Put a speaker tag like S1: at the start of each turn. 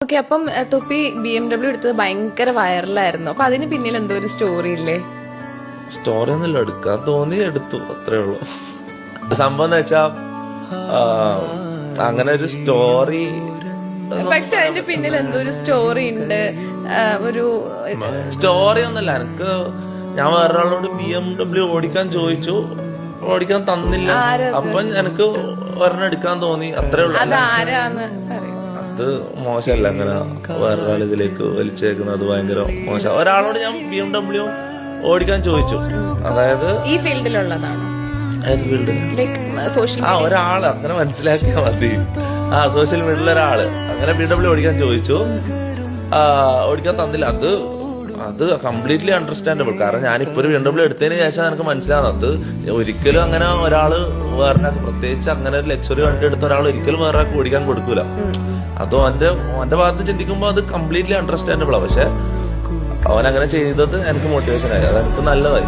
S1: Okay, അപ്പം തൊപ്പി BMW എടുത്തത് ഭയങ്കര വൈറലായിരുന്നു. അപ്പൊ അതിന് പിന്നിൽ എന്തോ ഒരു സ്റ്റോറി ഇല്ലേ?
S2: സ്റ്റോറി ഒന്നുമില്ല, എടുക്കാൻ തോന്നി എടുത്തു, അത്രേ ഉള്ളൂ. സംഭവം എന്ന് വെച്ചാ അങ്ങനെ ഒരു സ്റ്റോറി,
S1: പക്ഷെ അതിന്റെ പിന്നിൽ എന്തോ ഒരു സ്റ്റോറി ഉണ്ട്. ഒരു
S2: സ്റ്റോറി ഒന്നുമില്ല. എനിക്ക് ഞാൻ വേറൊരാളോട് BMW ഓടിക്കാൻ ചോദിച്ചു, ഓടിക്കാൻ തന്നില്ല. അപ്പൊ എനിക്ക് ഒരെണ്ണം എടുക്കാൻ തോന്നി, അത്രേ ഉള്ളൂ.
S1: അതാരാന്ന് പറയും.
S2: അത് മോശമല്ല, അങ്ങനെ വേറൊരാൾ ഇതിലേക്ക് വലിച്ചേക്കുന്നത് ഭയങ്കര മോശം. ഒരാളോട് ഞാൻ BMW ഓടിക്കാൻ ചോദിച്ചു, അതായത്
S1: ഈ ഫീൽഡിലുള്ളതാണോ?
S2: ഏത് ഫീൽഡിൽ?
S1: സോഷ്യൽ
S2: ഒരാള് അങ്ങനെ മനസ്സിലാക്കിയാൽ മതി. സോഷ്യൽ മീഡിയയിലെ ഒരാള് അങ്ങനെ BMW ഓടിക്കാൻ ചോദിച്ചു, ഓടിക്കാൻ തന്നില്ല. അത് കംപ്ലീറ്റ്ലി അണ്ടർസ്റ്റാൻഡബിൾ. കാരണം ഞാനിപ്പോ ഒരു BMW എടുത്തതിന് ശേഷം എനിക്ക് മനസ്സിലാവുന്നത് ഒരിക്കലും അങ്ങനെ ഒരാള് വേറൊരാൾക്ക്, പ്രത്യേകിച്ച് അങ്ങനെ ഒരു ലക്ഷറി വണ്ടി എടുത്ത ഒരാൾ ഒരിക്കലും വേറൊരാൾക്ക് ഓടിക്കാൻ കൊടുക്കൂല. അതോ അവന്റെ ഭാഗത്ത് ചിന്തിക്കുമ്പോൾ അത് കംപ്ലീറ്റ്ലി അണ്ടർസ്റ്റാൻഡബിളാണ്. പക്ഷെ അവൻ അങ്ങനെ ചെയ്തത് എനിക്ക് മോട്ടിവേഷൻ ആയി, അത് എനിക്ക് നല്ലതായി.